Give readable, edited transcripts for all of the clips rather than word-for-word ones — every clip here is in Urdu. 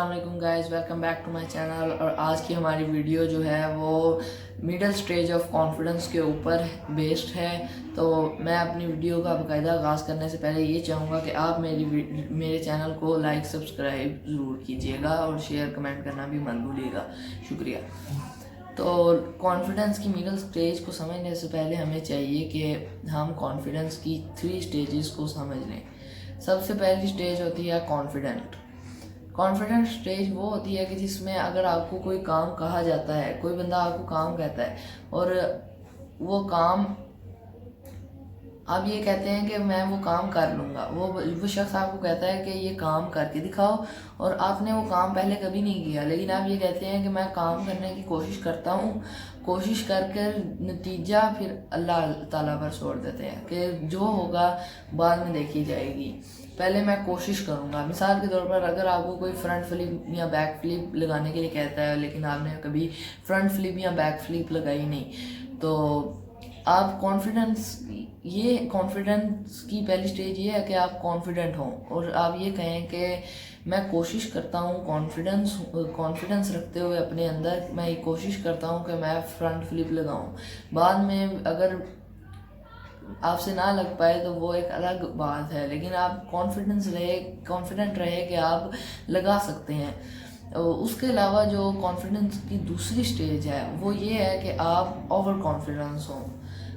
السلام علیکم guys, welcome back to my channel. اور آج کی ہماری ویڈیو جو ہے وہ میڈل سٹیج آف کانفیڈنس کے اوپر بیسڈ ہے. تو میں اپنی ویڈیو کا باقاعدہ آغاز کرنے سے پہلے یہ چاہوں گا کہ آپ میرے چینل کو لائک سبسکرائب ضرور کیجیے گا اور شیئر کمنٹ کرنا بھی مت بھولیے گا. شکریہ. تو کانفیڈنس کی میڈل سٹیج کو سمجھنے سے پہلے ہمیں چاہیے کہ ہم کانفیڈنس کی 3 سٹیجز کو سمجھ لیں. سب سے پہلی سٹیج ہوتی ہے کانفیڈنٹ سٹیج. وہ ہوتی ہے کہ جس میں اگر آپ کو کوئی کام کہا جاتا ہے، کوئی بندہ آپ کو کام کہتا ہے اور وہ کام آپ یہ کہتے ہیں کہ میں وہ کام کر لوں گا. وہ شخص آپ کو کہتا ہے کہ یہ کام کر کے دکھاؤ اور آپ نے وہ کام پہلے کبھی نہیں کیا، لیکن آپ یہ کہتے ہیں کہ میں کام کرنے کی کوشش کرتا ہوں. کوشش کر نتیجہ پھر اللہ تعالیٰ پر چھوڑ دیتے ہیں کہ جو ہوگا بعد میں دیکھی جائے گی، پہلے میں کوشش کروں گا. مثال کے طور پر اگر آپ کو کوئی فرنٹ فلپ یا بیک فلپ لگانے کے لیے کہتا ہے لیکن آپ نے کبھی فرنٹ فلپ یا بیک فلپ لگائی نہیں، تو آپ کانفیڈنس کی پہلی سٹیج یہ ہے کہ آپ کانفیڈنٹ ہوں اور آپ یہ کہیں کہ میں کوشش کرتا ہوں. کانفیڈنس رکھتے ہوئے اپنے اندر میں یہ کوشش کرتا ہوں کہ میں فرنٹ فلپ لگاؤں. بعد میں اگر آپ سے نہ لگ پائے تو وہ ایک الگ بات ہے، لیکن آپ کانفیڈنٹ رہے کہ آپ لگا سکتے ہیں. اس کے علاوہ جو کانفیڈنس کی دوسری سٹیج ہے وہ یہ ہے کہ آپ اوور کانفیڈنس ہوں.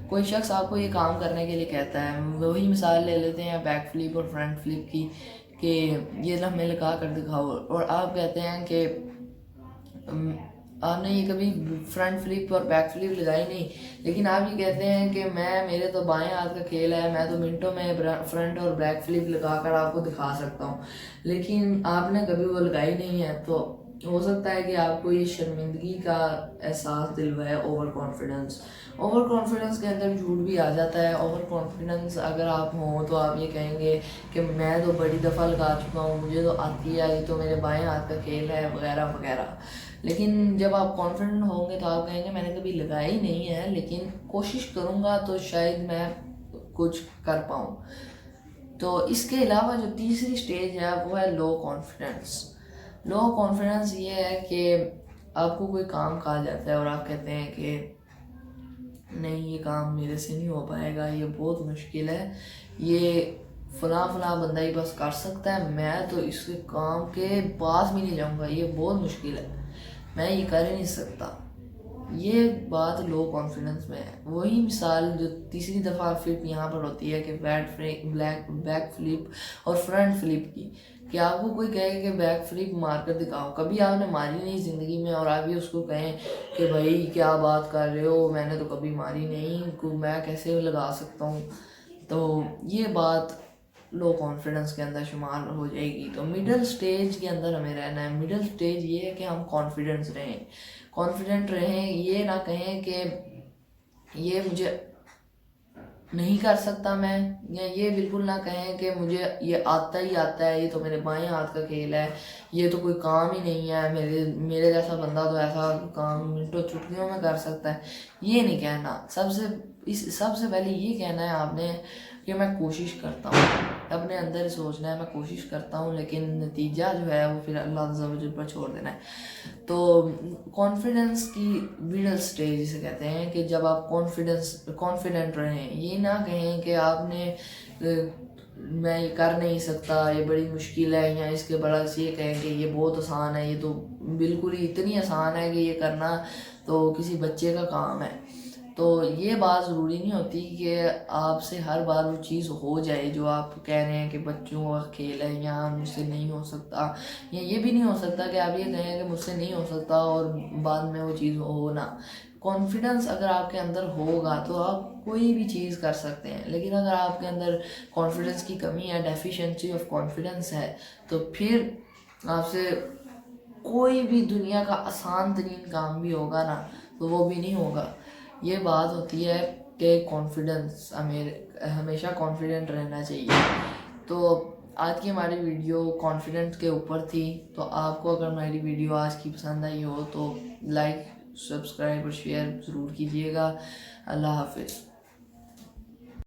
کوئی شخص آپ کو یہ کام کرنے کے لیے کہتا ہے، وہی مثال لے لیتے ہیں بیک فلپ اور فرنٹ فلپ کی، کہ یہ ہمیں لگا کر دکھاؤ، اور آپ کہتے ہیں کہ آپ نے یہ کبھی فرنٹ فلپ اور بیک فلپ لگائی نہیں، لیکن آپ یہ کہتے ہیں کہ میرے تو بائیں ہاتھ کا کھیل ہے، میں تو منٹوں میں فرنٹ اور بیک فلپ لگا کر آپ کو دکھا سکتا ہوں، لیکن آپ نے کبھی وہ لگائی نہیں ہے. تو ہو سکتا ہے کہ آپ کو یہ شرمندگی کا احساس دلوائے اوور کانفیڈنس کے اندر جھوٹ بھی آ جاتا ہے. اوور کانفیڈنس اگر آپ ہوں تو آپ یہ کہیں گے کہ میں تو بڑی دفعہ لگا چکا ہوں، مجھے تو آتی ہے، یہ تو میرے بائیں ہاتھ کا کھیل ہے وغیرہ وغیرہ. لیکن جب آپ کانفیڈنٹ ہوں گے تو آپ کہیں گے میں نے کبھی لگائی نہیں ہے، لیکن کوشش کروں گا تو شاید میں کچھ کر پاؤں. تو اس کے علاوہ جو تیسری سٹیج ہے وہ ہے لو کانفیڈنس. یہ ہے کہ آپ کو کوئی کام کہا جاتا ہے اور آپ کہتے ہیں کہ نہیں، یہ کام میرے سے نہیں ہو پائے گا، یہ بہت مشکل ہے، یہ فلاں بندہ ہی بس کر سکتا ہے، میں تو اس کے کام کے پاس بھی نہیں جاؤں گا، یہ بہت مشکل ہے، میں یہ کر ہی نہیں سکتا. یہ بات لو کانفیڈنس میں ہے. وہی مثال جو تیسری دفعہ فلپ یہاں پر ہوتی ہے کہ بیک فلپ اور فرنٹ فلپ کی، کہ آپ کو کوئی کہے کہ بیک فلپ مار کر دکھاؤ، کبھی آپ نے ماری نہیں زندگی میں، اور آپ بھی اس کو کہیں کہ بھائی کیا بات کر رہے ہو، میں نے تو کبھی ماری نہیں، میں کیسے لگا سکتا ہوں. تو یہ بات لو کانفیڈنس کے اندر شمار ہو جائے گی. تو میڈل سٹیج کے اندر ہمیں رہنا ہے. میڈل سٹیج یہ ہے کہ ہم کانفیڈنٹ رہیں، یہ نہ کہیں کہ یہ مجھے نہیں کر سکتا میں، یا یہ بالکل نہ کہیں کہ مجھے یہ آتا ہے، یہ تو میرے بائیں ہاتھ کا کھیل ہے، یہ تو کوئی کام ہی نہیں ہے، میرے جیسا بندہ تو ایسا کام منٹوں چٹکیوں میں کر سکتا ہے. یہ نہیں کہنا. سب سے پہلے یہ کہنا ہے آپ نے کہ میں کوشش کرتا ہوں. اپنے اندر سوچنا ہے میں کوشش کرتا ہوں، لیکن نتیجہ جو ہے وہ پھر اللہ عز و جل پر چھوڑ دینا ہے. تو کانفیڈنس کی میڈل سٹیج اسے کہتے ہیں کہ جب آپ کانفیڈنٹ رہیں، یہ نہ کہیں کہ آپ نے میں یہ کر نہیں سکتا، یہ بڑی مشکل ہے، یا اس کے برعکس یہ کہیں کہ یہ بہت آسان ہے، یہ تو بالکل ہی اتنی آسان ہے کہ یہ کرنا تو کسی بچے کا کام ہے. تو یہ بات ضروری نہیں ہوتی کہ آپ سے ہر بار وہ چیز ہو جائے جو آپ کہہ رہے ہیں کہ بچوں کا کھیل ہے یا مجھ سے نہیں ہو سکتا، یا یہ بھی نہیں ہو سکتا کہ آپ یہ کہیں کہ مجھ سے نہیں ہو سکتا اور بعد میں وہ چیز ہونا. کانفیڈنس اگر آپ کے اندر ہوگا تو آپ کوئی بھی چیز کر سکتے ہیں، لیکن اگر آپ کے اندر کانفیڈنس کی کمی ہے، ڈیفیشنسی آف کانفیڈنس ہے، تو پھر آپ سے کوئی بھی دنیا کا آسان ترین کام بھی ہوگا نا تو وہ بھی نہیں ہوگا. یہ بات ہوتی ہے کہ کانفیڈنس ہمیشہ کانفیڈنٹ رہنا چاہیے. تو آج کی ہماری ویڈیو کانفیڈنٹ کے اوپر تھی. تو آپ کو اگر ہماری ویڈیو آج کی پسند آئی ہو تو لائک سبسکرائب اور شیئر ضرور کیجیے گا. اللہ حافظ.